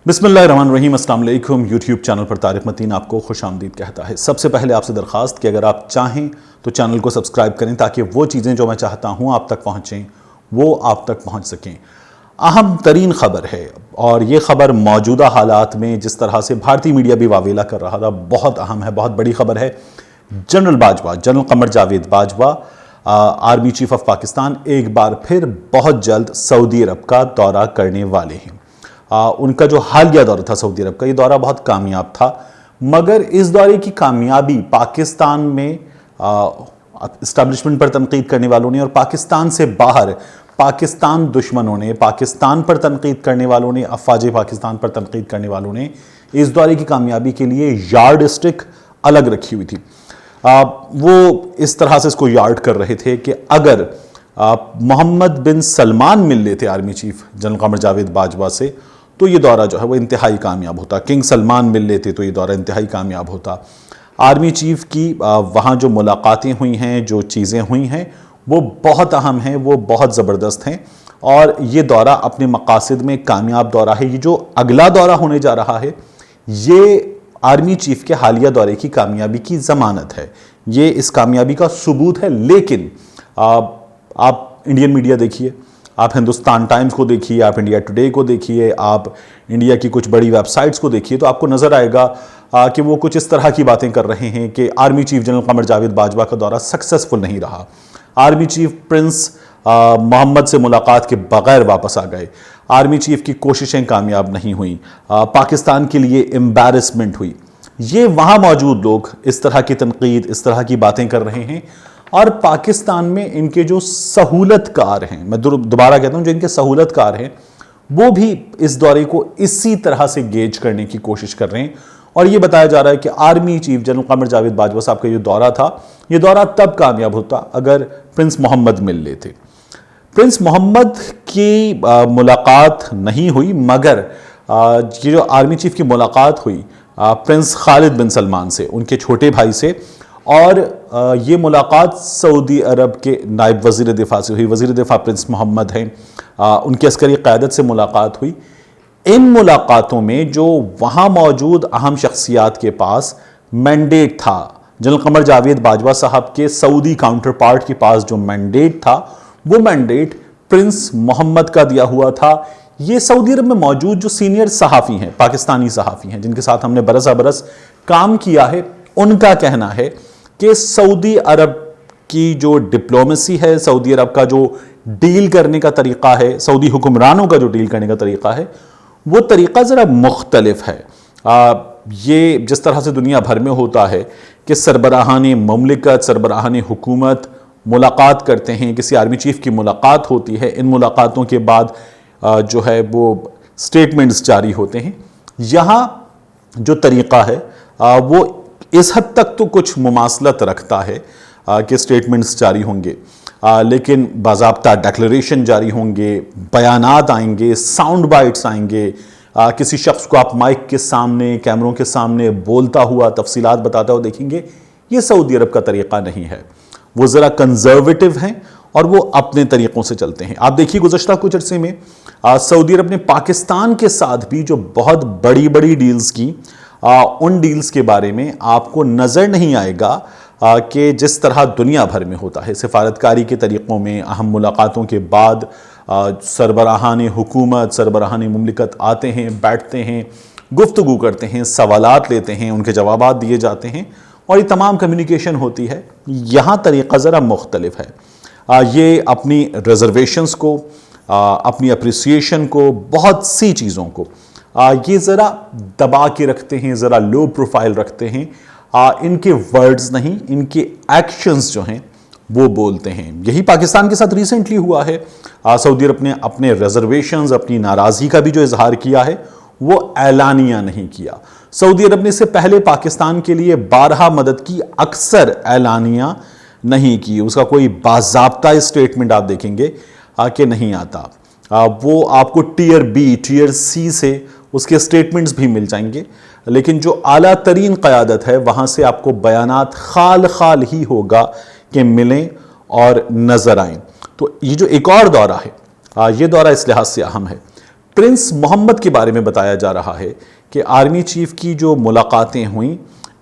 बिस्मिल्लाहिर्रहमानिर्रहीम। अस्सलाम वालेकुम। यूट्यूब चैनल पर तारिक मतीन आपको खुश आमदीद कहता है। सबसे पहले आपसे दरख्वास्त कि अगर आप चाहें तो चैनल को सब्सक्राइब करें ताकि वो चीज़ें जो मैं चाहता हूँ आप तक पहुँचें वो आप तक पहुँच सकें। अहम तरीन ख़बर है और ये ख़बर मौजूदा हालात में जिस तरह से भारतीय मीडिया भी वावेला कर रहा था बहुत अहम है, बहुत बड़ी ख़बर है। General Bajwa, general Qamar Javed Bajwa, army chief of Pakistan एक बार फिर बहुत जल्द सऊदी अरब का दौरा करने वाले हैं। उनका जो हालिया दौरा था सऊदी अरब का, ये दौरा बहुत कामयाब था, मगर इस दौरे की कामयाबी पाकिस्तान में इस्टेब्लिशमेंट पर तनकीद करने वालों ने और पाकिस्तान से बाहर पाकिस्तान दुश्मनों ने, पाकिस्तान पर तनकीद करने वालों ने, अफवाज पाकिस्तान पर तनकीद करने वालों ने इस दौरे की कामयाबी के लिए यार्ड स्टिक अलग रखी हुई थी। वो इस तरह से इसको यार्ड कर रहे थे कि अगर मोहम्मद बिन सलमान मिल लेते army chief general Qamar Javed Bajwa से तो ये दौरा जो है वो इंतहाई कामयाब होता। किंग सलमान मिल लेते तो ये दौरा इंतहाई कामयाब होता। आर्मी चीफ की वहाँ जो मुलाकातें हुई हैं, जो चीज़ें हुई हैं, वो बहुत अहम हैं, वो बहुत ज़बरदस्त हैं और ये दौरा अपने मकासद में कामयाब दौरा है। ये जो अगला दौरा होने जा रहा है ये आर्मी चीफ के हालिया दौरे की कामयाबी की ज़मानत है, ये इस कामयाबी का सबूत है। लेकिन आप इंडियन मीडिया देखिए, आप हिंदुस्तान टाइम्स को देखिए, आप इंडिया टुडे को देखिए, आप इंडिया की कुछ बड़ी वेबसाइट्स को देखिए, तो आपको नज़र आएगा कि वो कुछ इस तरह की बातें कर रहे हैं कि army chief general Qamar Javed Bajwa का दौरा सक्सेसफुल नहीं रहा, आर्मी चीफ प्रिंस मोहम्मद से मुलाकात के बगैर वापस आ गए, आर्मी चीफ की कोशिशें कामयाब नहीं हुई, पाकिस्तान के लिए एम्बैरेसमेंट हुई। ये वहाँ मौजूद लोग इस तरह की तनकीद, इस तरह की बातें कर रहे हैं और पाकिस्तान में इनके जो सहूलतकार हैं, मैं दोबारा कहता हूं, जो इनके सहूलतकार हैं वो भी इस दौरे को इसी तरह से गेज करने की कोशिश कर रहे हैं। और ये बताया जा रहा है कि army chief general Qamar Javed Bajwa साहब का ये दौरा था, ये दौरा तब कामयाब होता अगर प्रिंस मोहम्मद मिल लेते। प्रिंस मोहम्मद की मुलाकात नहीं हुई, मगर ये जो आर्मी चीफ की मुलाकात हुई प्रिंस खालिद बिन सलमान से, उनके छोटे भाई से, और ये मुलाकात सऊदी अरब के नायब वज़ीर दिफा से हुई। वज़ीर दिफा प्रिंस मोहम्मद हैं, उनकी अस्करी क़यादत से मुलाकात हुई। इन मुलाकातों में जो वहाँ मौजूद अहम शख्सियात के पास मैंडेट था, जनरल कमर जावेद बाजवा साहब के सऊदी काउंटर पार्ट के पास जो मैंडेट था वो मैंडेट प्रिंस मोहम्मद का दिया हुआ था। ये सऊदी अरब में मौजूद जो सीनियर सहाफ़ी हैं, पाकिस्तानी सहाफ़ी हैं, जिनके साथ हमने बरस बरस काम किया है, उनका कहना है कि सऊदी अरब की जो डिप्लोमेसी है, सऊदी अरब का जो डील करने का तरीक़ा है, सऊदी हुक्मरानों का जो डील करने का तरीक़ा है, वो तरीक़ा ज़रा मुख्तलिफ है। ये जिस तरह से दुनिया भर में होता है कि सरबराहान ममलिकत, सरबराहान हुकूमत मुलाकात करते हैं, किसी आर्मी चीफ की मुलाकात होती है, इन मुलाकातों के बाद जो है वो स्टेटमेंट्स जारी होते हैं। यहाँ जो तरीक़ा है वो इस हद तक तो कुछ मुमासलत रखता है कि स्टेटमेंट्स जारी होंगे, लेकिन बाज़ाब्ता डिक्लेरेशन जारी होंगे, बयानात आएंगे, साउंड बाइट्स आएंगे, किसी शख्स को आप माइक के सामने, कैमरों के सामने बोलता हुआ, तफसीलात बताता हुआ देखेंगे। ये सऊदी अरब का तरीक़ा नहीं है, वो ज़रा कंजर्वेटिव हैं और वो अपने तरीक़ों से चलते हैं। आप देखिए गुज़श्ता कुछ अरसे में सऊदी अरब ने पाकिस्तान के साथ भी जो बहुत बड़ी बड़ी डील्स की, उन डील्स के बारे में आपको नज़र नहीं आएगा कि जिस तरह दुनिया भर में होता है सिफारतकारी के तरीक़ों में, अहम मुलाकातों के बाद सरबराहान हुकूमत, सरबराहान मुमलिकत आते हैं, बैठते हैं, गुफ्तगू करते हैं, सवालात लेते हैं, उनके जवाबात दिए जाते हैं और ये तमाम कम्युनिकेशन होती है। यहाँ तरीक़ा ज़रा मुख्तलिफ है। ये अपनी रिजर्वेशंस को, अपनी अप्रिसिएशन को, बहुत सी चीज़ों को ये ज़रा दबा के रखते हैं, ज़रा लो प्रोफाइल रखते हैं। इनके वर्ड्स नहीं, इनके एक्शंस जो हैं वो बोलते हैं। यही पाकिस्तान के साथ रिसेंटली हुआ है। सऊदी अरब ने अपने रिजर्वेशंस, अपनी नाराज़गी का भी जो इजहार किया है वो ऐलानिया नहीं किया। सऊदी अरब ने इससे पहले पाकिस्तान के लिए 12 मदद की अक्सर ऐलानिया नहीं की, उसका कोई बाज़ाब्ता स्टेटमेंट आप देखेंगे कि नहीं आता। वो आपको टीयर बी, टीयर सी से उसके स्टेटमेंट्स भी मिल जाएंगे, लेकिन जो आला तरीन क़यादत है वहाँ से आपको बयानात खाल खाल ही होगा कि मिलें और नज़र आएँ। तो ये जो एक और दौरा है, ये दौरा इस लिहाज से अहम है प्रिंस मोहम्मद के बारे में बताया जा रहा है कि आर्मी चीफ की जो मुलाकातें हुई,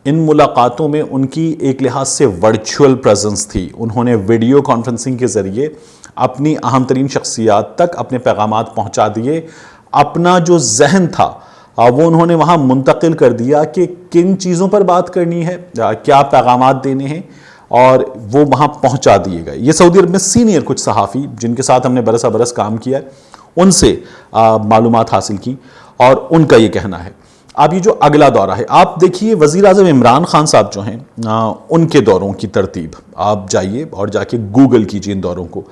इन मुलाकातों में उनकी एक लिहाज से वर्चुअल प्रेजेंस थी। उन्होंने वीडियो कॉन्फ्रेंसिंग के ज़रिए अपनी अहम तरीन शख्सियात तक अपने पैगामात पहुंचा दिए। अपना जो जहन था वो उन्होंने वहाँ मुंतकिल कर दिया कि किन चीज़ों पर बात करनी है, क्या पैगामात देने हैं, और वो वहाँ पहुँचा दिए गए। ये सऊदी अरब में सीनियर कुछ सहाफ़ी जिनके साथ हमने बरसा बरस काम किया है, उनसे मालूमात हासिल की और उनका ये कहना है। अब ये जो अगला दौरा है, आप देखिए वज़ीर आज़म इमरान खान साहब जो हैं उनके दौरों की तरतीब आप जाइए और जाके गूगल कीजिए इन दौरों को,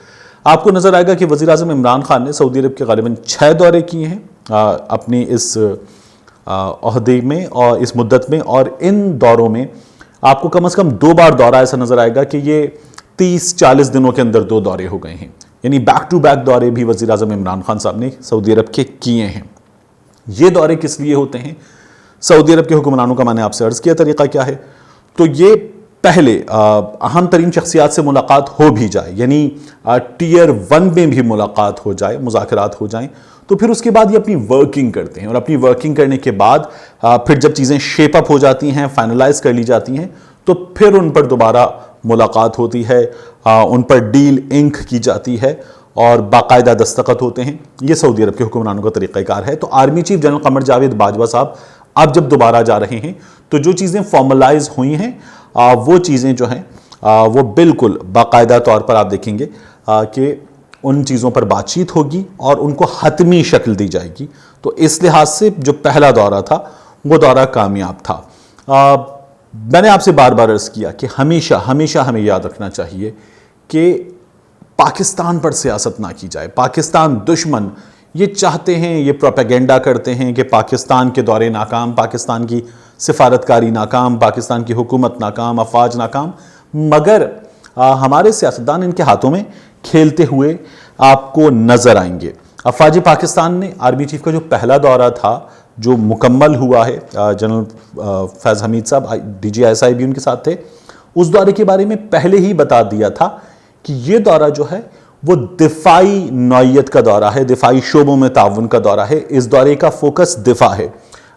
आपको नज़र आएगा कि वज़ीर आज़म इमरान खान ने सऊदी अरब के ग़ालिबन 6 दौरे किए हैं अपनी इस ओहदे में और इस मुद्दत में, और इन दौरों में आपको कम से कम 2 बार दौरा ऐसा नज़र आएगा कि ये 30-40 दिनों के अंदर 2 दौरे हो गए हैं। यानी बैक टू बैक दौरे भी वज़ीर आज़म इमरान खान साहब ने सऊदी अरब के किए हैं। ये दौरे किस लिए होते हैं? सऊदी अरब के हुक्मरानों का मैंने आपसे अर्ज़ किया तरीक़ा क्या है। तो ये पहले अहम तरीन शख्सियात से मुलाकात हो भी जाए, यानी टियर 1 में भी मुलाकात हो जाए, मुज़ाकरात हो जाएं, तो फिर उसके बाद ये अपनी वर्किंग करते हैं, और अपनी वर्किंग करने के बाद फिर जब चीज़ें शेप अप हो जाती हैं, फाइनलाइज कर ली जाती हैं, तो फिर उन पर दोबारा मुलाकात होती है, उन पर डील इंक की जाती है और बाकायदा दस्तखत होते हैं। ये सऊदी अरब के हुक्मरानों का तरीक़ाकार है। तो army chief general Qamar Javed Bajwa साहब अब जब दोबारा जा रहे हैं तो जो चीज़ें फॉर्मलाइज हुई हैं वो चीज़ें जो हैं वो बिल्कुल बाकायदा तौर पर आप देखेंगे कि उन चीज़ों पर बातचीत होगी और उनको हतमी शक्ल दी जाएगी। तो इस लिहाज से जो पहला दौरा था वो दौरा कामयाब था। मैंने आपसे बार बार अर्ज़ किया कि हमेशा हमेशा हमें याद रखना चाहिए कि पाकिस्तान पर सियासत ना की जाए। पाकिस्तान दुश्मन ये चाहते हैं, ये प्रोपेगेंडा करते हैं कि पाकिस्तान के दौरे नाकाम, पाकिस्तान की सिफारतकारी नाकाम, पाकिस्तान की हुकूमत नाकाम, अफवाज नाकाम, मगर हमारे सियासतदान इनके हाथों में खेलते हुए आपको नज़र आएंगे। अफवाज पाकिस्तान ने आर्मी चीफ का जो पहला दौरा था जो मुकम्मल हुआ है, जनरल फैज़ हमीद साहब DGISI भी उनके साथ थे, उस दौरे के बारे में पहले ही बता दिया था कि ये दौरा जो है वो दिफाई नौइयत का दौरा है, दिफाई शोबों में ताउन का दौरा है। इस दौरे का फोकस दिफा है।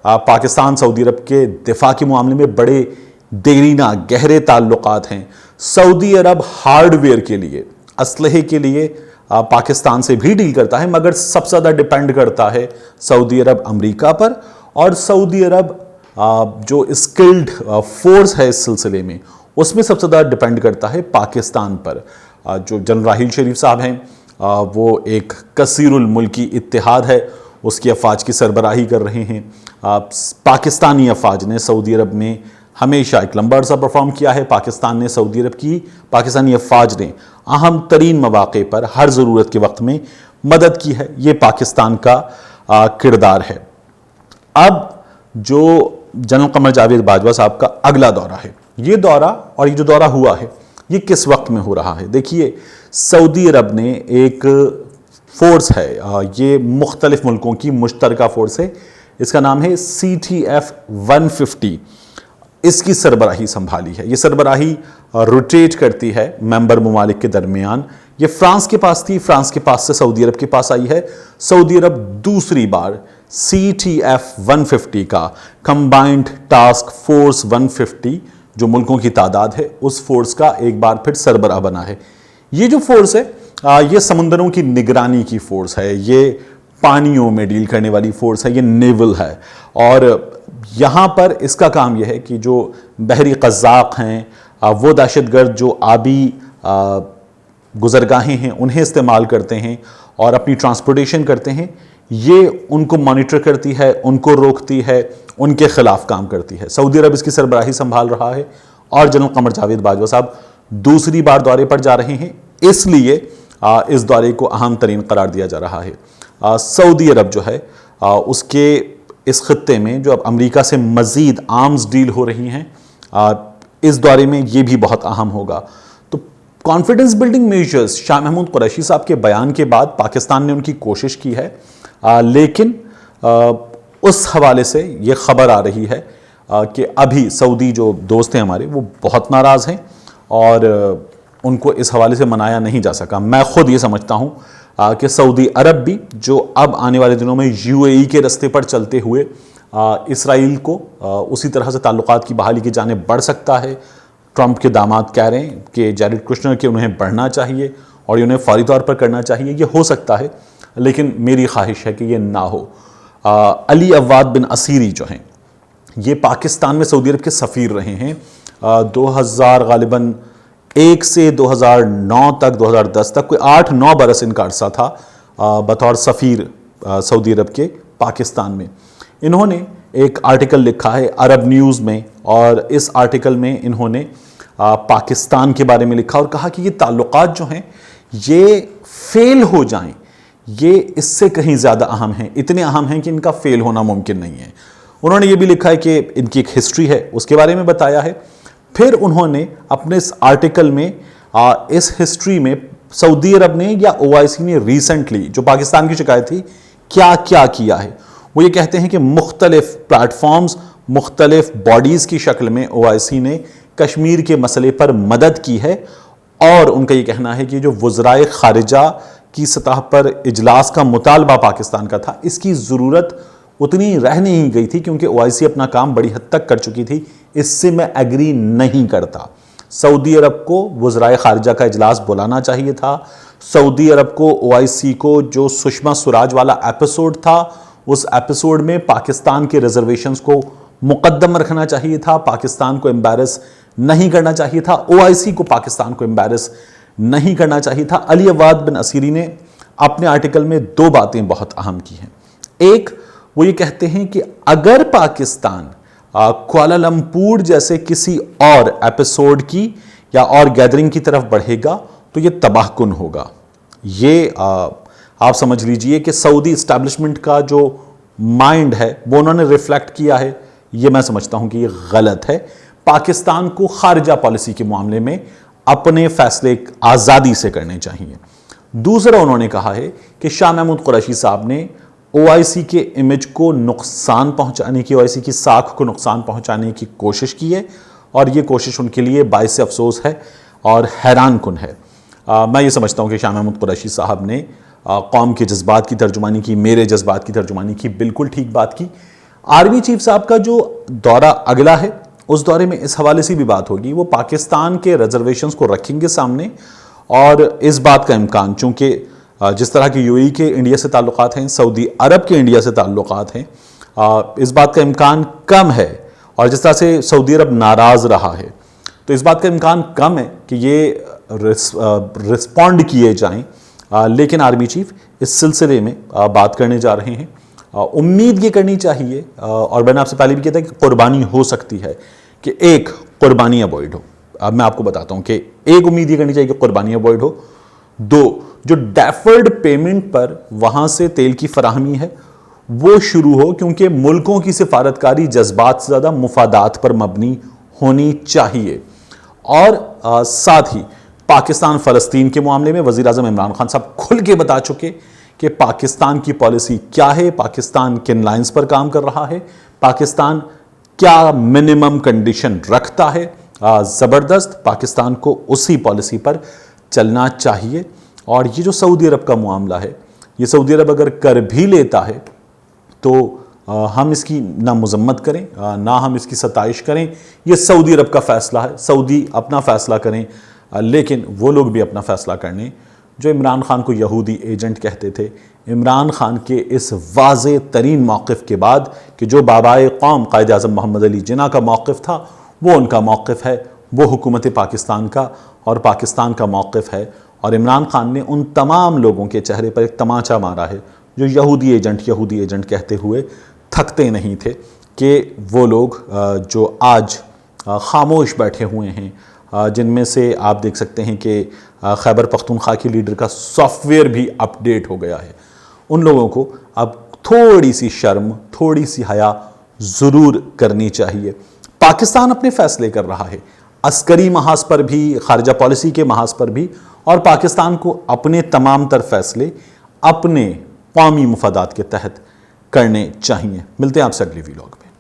पाकिस्तान सऊदी अरब के दिफा के मामले में बड़े देरीना गहरे ताल्लुकात हैं। सऊदी अरब हार्डवेयर के लिए, असलहे के लिए पाकिस्तान से भी डील करता है, मगर सबसे ज़्यादा डिपेंड करता है सऊदी अरब अमेरिका पर, और सऊदी अरब जो स्किल्ड फोर्स है इस सिलसिले में उसमें सबसे ज़्यादा डिपेंड करता है पाकिस्तान पर। जो जनरल राहील शरीफ साहब हैं वो एक कसीरुल मुल्की इत्तेहाद है, उसकी अफवाज की सरबराही कर रहे हैं। पाकिस्तानी अफवाज ने सऊदी अरब में हमेशा एक लंबा अर्सा परफॉर्म किया है। पाकिस्तान ने सऊदी अरब की, पाकिस्तानी अफवाज ने अहम तरीन मौक़े पर हर ज़रूरत के वक्त में मदद की है। ये पाकिस्तान का किरदार है। अब जो जनरल कमर जावेद बाजवा साहब का अगला दौरा है, ये दौरा और ये जो दौरा हुआ है ये किस वक्त में हो रहा है? देखिए, सऊदी अरब ने एक फोर्स है, ये मुख्तलिफ मुल्कों की मुश्तरका फोर्स है, इसका नाम है CTF 150। इसकी सरबराही संभाली है। ये सरबराही रोटेट करती है मेंबर ममालिक के दरमियान। ये फ्रांस के पास थी, फ्रांस के पास से सऊदी अरब के पास आई है। सऊदी अरब दूसरी बार CTF 150 का कंबाइंड टास्क फोर्स 150 जो मुल्कों की तादाद है उस फोर्स का एक बार फिर सरबराह बना है। ये जो फोर्स है ये समुंदरों की निगरानी की फोर्स है, ये पानियों में डील करने वाली फोर्स है, ये नेवल है। और यहाँ पर इसका काम यह है कि जो बहरी कज़ाक हैं वो दहशतगर्द जो आबी गुज़रगाहें हैं उन्हें इस्तेमाल करते हैं और अपनी ट्रांसपोर्टेशन करते हैं, ये उनको मॉनिटर करती है, उनको रोकती है, उनके खिलाफ काम करती है। सऊदी अरब इसकी सरबराही संभाल रहा है और जनरल कमर जावेद बाजवा साहब दूसरी बार दौरे पर जा रहे हैं, इसलिए इस दौरे को अहम तरीन करार दिया जा रहा है। सऊदी अरब जो है उसके इस खत्ते में जो अब अमेरिका से मज़ीद आर्म्स डील हो रही हैं, इस दौरे में ये भी बहुत अहम होगा। तो confidence building measures, Shah Mahmood Qureshi साहब के बयान के बाद पाकिस्तान ने उनकी कोशिश की है, लेकिन उस हवाले से ये खबर आ रही है कि अभी सऊदी जो दोस्त हैं हमारे वो बहुत नाराज़ हैं और उनको इस हवाले से मनाया नहीं जा सका। मैं खुद ये समझता हूँ کہ سعودی عرب بھی جو اب آنے والے دنوں میں UAE کے رستے پر چلتے ہوئے اسرائیل کو اسی طرح سے تعلقات کی بحالی کی جانب بڑھ سکتا ہے. ٹرمپ کے داماد کہہ رہے ہیں کہ جیریڈ کشنر کہ انہیں بڑھنا چاہیے اور انہیں فوری طور پر کرنا چاہیے. یہ ہو سکتا ہے لیکن میری خواہش ہے کہ یہ نہ ہو. علی عواد بن اسیری جو ہیں یہ پاکستان میں سعودی عرب کے سفیر رہے ہیں. 2000 غالباً 1 سے 2009 تک 2010 تک کوئی 8-9 برس ان کا عرصہ تھا بطور سفیر سعودی عرب کے پاکستان میں. انہوں نے ایک آرٹیکل لکھا ہے عرب نیوز میں اور اس آرٹیکل میں انہوں نے پاکستان کے بارے میں لکھا اور کہا کہ یہ تعلقات جو ہیں یہ فیل ہو جائیں یہ اس سے کہیں زیادہ اہم ہیں. اتنے اہم ہیں کہ ان کا فیل ہونا ممکن نہیں ہے. انہوں نے یہ بھی لکھا ہے کہ ان کی ایک ہسٹری ہے اس کے بارے میں بتایا ہے. پھر انہوں نے اپنے اس آرٹیکل میں اس ہسٹری میں سعودی عرب نے یا OIC نے ریسنٹلی جو پاکستان کی شکایت تھی کیا کیا کیا ہے. وہ یہ کہتے ہیں کہ مختلف پلیٹ فارمز مختلف باڈیز کی شکل میں OIC نے کشمیر کے مسئلے پر مدد کی ہے اور ان کا یہ کہنا ہے کہ جو وزرائے خارجہ کی سطح پر اجلاس کا مطالبہ پاکستان کا تھا اس کی ضرورت اتنی رہ نہیں گئی تھی کیونکہ OIC اپنا کام بڑی حد تک کر چکی تھی. اس سے میں ایگری نہیں کرتا. سعودی عرب کو وزرائے خارجہ کا اجلاس بلانا چاہیے تھا. سعودی عرب کو OIC کو جو سشما سوراج والا ایپیسوڈ تھا اس ایپیسوڈ میں پاکستان کے ریزرویشنز کو مقدم رکھنا چاہیے تھا. پاکستان کو امبیرس نہیں کرنا چاہیے تھا. OIC کو پاکستان کو امبیرس نہیں کرنا چاہیے تھا. علی عواد بن اسیری نے اپنے آرٹیکل میں 2 باتیں بہت اہم کی ہیں. ایک وہ یہ کہتے ہیں کہ اگر پاکستان کوالالمپور جیسے کسی اور ایپیسوڈ کی یا اور گیدرنگ کی طرف بڑھے گا تو یہ تباہ کن ہوگا. یہ آپ سمجھ لیجئے کہ سعودی اسٹیبلشمنٹ کا جو مائنڈ ہے وہ انہوں نے ریفلیکٹ کیا ہے. یہ میں سمجھتا ہوں کہ یہ غلط ہے. پاکستان کو خارجہ پالیسی کے معاملے میں اپنے فیصلے آزادی سے کرنے چاہیے. دوسرا انہوں نے کہا ہے کہ شاہ محمود قریشی صاحب نے OIC کے امیج کو نقصان پہنچانے کی OIC کی ساکھ کو نقصان پہنچانے کی کوشش کی ہے اور یہ کوشش ان کے لیے باعث افسوس ہے اور حیران کن ہے. میں یہ سمجھتا ہوں کہ شاہ محمود قریشی صاحب نے قوم کے جذبات کی ترجمانی کی میرے جذبات کی ترجمانی کی بالکل ٹھیک بات کی. آرمی چیف صاحب کا جو دورہ اگلا ہے اس دورے میں اس حوالے سے بھی بات ہوگی. وہ پاکستان کے ریزرویشنز کو رکھیں گے سامنے اور اس بات کا امکان چونکہ جس طرح کہ UAE کے انڈیا سے تعلقات ہیں سعودی عرب کے انڈیا سے تعلقات ہیں اس بات کا امکان کم ہے اور جس طرح سے سعودی عرب ناراض رہا ہے تو اس بات کا امکان کم ہے کہ یہ رسپونڈ کیے جائیں. لیکن آرمی چیف اس سلسلے میں بات کرنے جا رہے ہیں. امید یہ کرنی چاہیے اور میں نے آپ سے پہلے بھی کہتا کہ قربانی ہو سکتی ہے کہ ایک قربانی اوائڈ ہو. اب میں آپ کو بتاتا ہوں کہ ایک امید یہ کرنی چاہیے کہ قربانی اوائڈ ہو. 2 جو ڈیفرڈ پیمنٹ پر وہاں سے تیل کی فراہمی ہے وہ شروع ہو کیونکہ ملکوں کی سفارتکاری جذبات سے زیادہ مفادات پر مبنی ہونی چاہیے. اور ساتھ ہی پاکستان فلسطین کے معاملے میں وزیر اعظم عمران خان صاحب کھل کے بتا چکے کہ پاکستان کی پالیسی کیا ہے, پاکستان کن لائنز پر کام کر رہا ہے, پاکستان کیا منیمم کنڈیشن رکھتا ہے. زبردست پاکستان کو اسی پالیسی پر چلنا چاہیے. اور یہ جو سعودی عرب کا معاملہ ہے یہ سعودی عرب اگر کر بھی لیتا ہے تو ہم اس کی نہ مذمت کریں نہ ہم اس کی ستائش کریں. یہ سعودی عرب کا فیصلہ ہے, سعودی اپنا فیصلہ کریں, لیکن وہ لوگ بھی اپنا فیصلہ کرنے جو عمران خان کو یہودی ایجنٹ کہتے تھے. عمران خان کے اس واضح ترین موقف کے بعد کہ جو بابائے قوم قائد اعظم محمد علی جناح کا موقف تھا وہ ان کا موقف ہے, وہ حکومت پاکستان کا اور پاکستان کا موقف ہے. اور عمران خان نے ان تمام لوگوں کے چہرے پر ایک تماچا مارا ہے جو یہودی ایجنٹ کہتے ہوئے تھکتے نہیں تھے کہ وہ لوگ جو آج خاموش بیٹھے ہوئے ہیں, جن میں سے آپ دیکھ سکتے ہیں کہ خیبر پختونخوا کے لیڈر کا سافٹ ویئر بھی اپ ڈیٹ ہو گیا ہے, ان لوگوں کو اب تھوڑی سی شرم تھوڑی سی حیا ضرور کرنی چاہیے. پاکستان اپنے فیصلے کر رہا ہے عسکری محاذ پر بھی, خارجہ پالیسی کے محاذ پر بھی, اور پاکستان کو اپنے تمام تر فیصلے اپنے قومی مفادات کے تحت کرنے چاہیے. ملتے ہیں آپ سے اگلی ویلاگ میں.